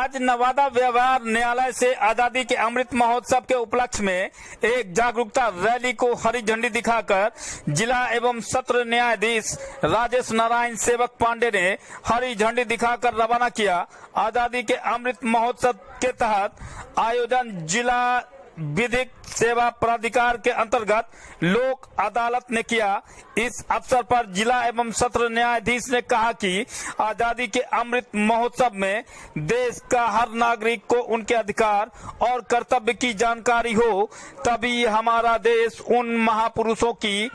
आज नवादा व्यवहार न्यायालय से आजादी के अमृत महोत्सव के उपलक्ष्य में एक जागरूकता रैली को हरी झंडी दिखाकर जिला एवं सत्र न्यायाधीश राजेश नारायण सेवक पांडे ने हरी झंडी दिखाकर रवाना किया। आजादी के अमृत महोत्सव के तहत आयोजन जिला विधिक सेवा प्राधिकार के अंतर्गत लोक अदालत ने किया। इस अवसर पर जिला एवं सत्र न्यायाधीश ने कहा कि आजादी के अमृत महोत्सव में देश का हर नागरिक को उनके अधिकार और कर्तव्य की जानकारी हो, तभी हमारा देश उन महापुरुषों की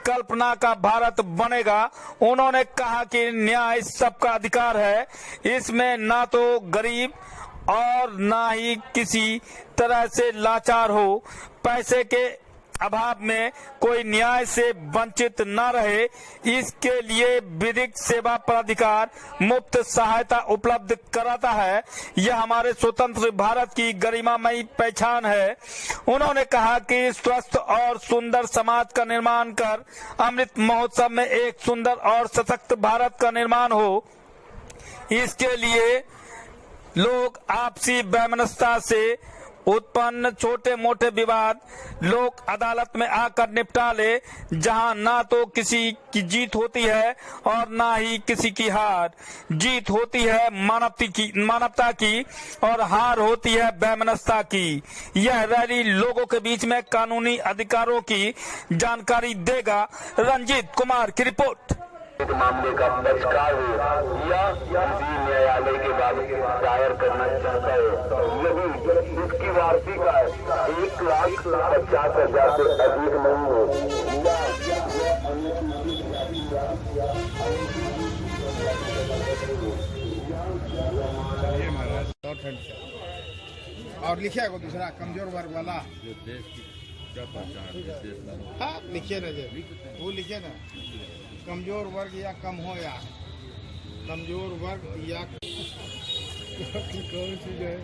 कल्पना का भारत बनेगा। उन्होंने कहा कि न्याय सबका अधिकार है, इसमें ना तो गरीब और ना ही किसी तरह से लाचार हो, पैसे के अभाव में कोई न्याय से वंचित न रहे। इसके लिए विधिक सेवा प्राधिकार मुफ्त सहायता उपलब्ध कराता है। यह हमारे स्वतंत्र भारत की गरिमामयी पहचान है। उन्होंने कहा कि स्वस्थ और सुंदर समाज का निर्माण कर अमृत महोत्सव में एक सुंदर और सशक्त भारत का निर्माण हो, इसके लिए लोग आपसी वैमनस्यता से उत्पन्न छोटे मोटे विवाद लोक अदालत में आकर निपटा ले, जहां ना तो किसी की जीत होती है और ना ही किसी की हार। जीत होती है मानवता की और हार होती है वैमनस्यता की। यह रैली लोगों के बीच में कानूनी अधिकारों की जानकारी देगा। रंजीत कुमार की रिपोर्ट। एक मामले का बहिष्कार हो या किसी न्यायालय के बाद दायर करना चाहता है, यही इसकी वार्षिक आय 1,50,000 से अधिक नहीं हो। और लिखिए को दूसरा कमजोर वर्ग वाला जो देश की क्या पहचान है, देश में हाँ लिखिए ना, वो लिखिए ना, कमजोर वर्ग या कम हो या कमजोर वर्ग या कौन सी है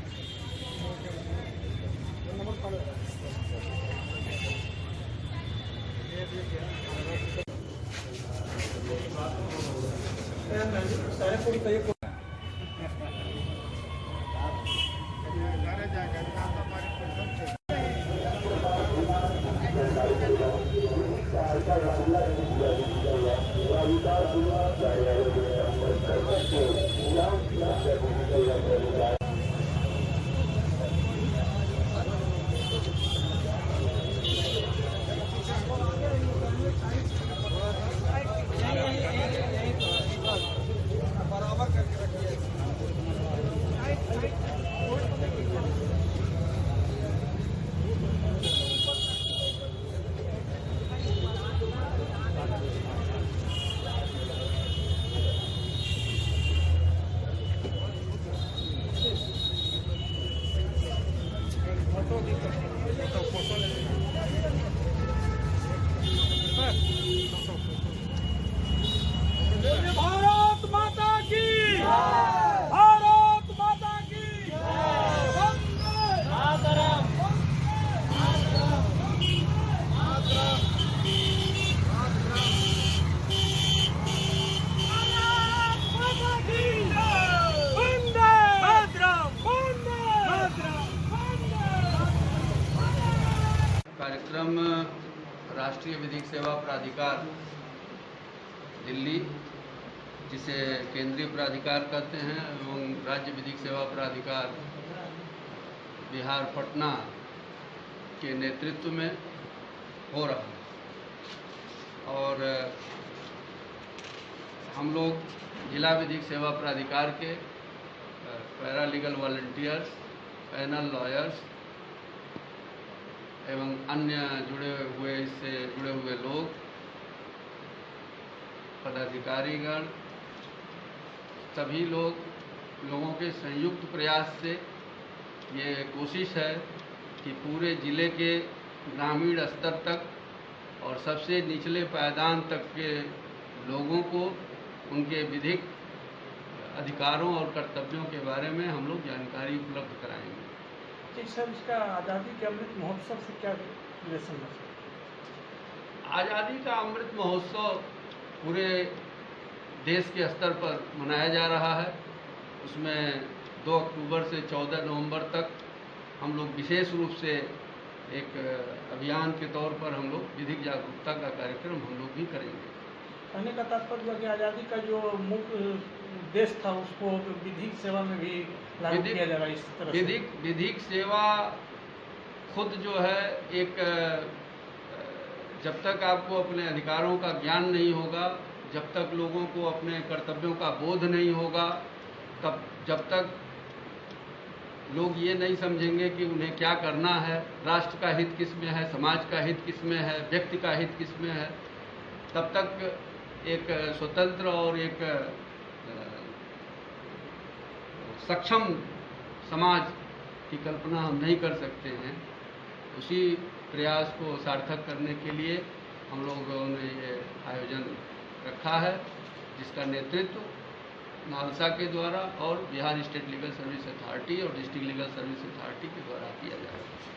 भारत माता की, भारत माता की कार्यक्रम राष्ट्रीय विधिक सेवा प्राधिकार दिल्ली, जिसे केंद्रीय प्राधिकार कहते हैं, एवं राज्य विधिक सेवा प्राधिकार बिहार पटना के नेतृत्व में हो रहा है। और हम लोग जिला विधिक सेवा प्राधिकार के पैरालीगल वॉलंटियर्स, पैनल लॉयर्स एवं अन्य इससे जुड़े हुए लोग, पदाधिकारीगण, सभी लोगों के संयुक्त प्रयास से ये कोशिश है कि पूरे ज़िले के ग्रामीण स्तर तक और सबसे निचले पायदान तक के लोगों को उनके विधिक अधिकारों और कर्तव्यों के बारे में हम लोग जानकारी उपलब्ध कराएंगे। सर, इसका आज़ादी के अमृत महोत्सव से क्या रिलेशन है? आज़ादी का अमृत महोत्सव पूरे देश के स्तर पर मनाया जा रहा है। उसमें 2 अक्टूबर से 14 नवंबर तक हम लोग विशेष रूप से एक अभियान के तौर पर हम लोग विधिक जागरूकता का कार्यक्रम हम लोग भी करेंगे। कहने का तात्पर्य कि आज़ादी का जो मुख्य उद्देश्य था उसको विधिक सेवा में भी लागू किया जाएगा इस तरह से। विधिक सेवा खुद जो है एक जब तक आपको अपने अधिकारों का ज्ञान नहीं होगा, जब तक लोगों को अपने कर्तव्यों का बोध नहीं होगा, तब जब तक लोग ये नहीं समझेंगे कि उन्हें क्या करना है, राष्ट्र का हित किस में है, समाज का हित किस में है, व्यक्ति का हित किस में है, तब तक एक स्वतंत्र और एक सक्षम समाज की कल्पना हम नहीं कर सकते हैं। उसी प्रयास को सार्थक करने के लिए हम लोगों ने ये आयोजन रखा है, जिसका नेतृत्व नालसा के द्वारा और Bihar state legal service authority और डिस्ट्रिक्ट लीगल सर्विस अथॉरिटी के द्वारा किया जा रहा है।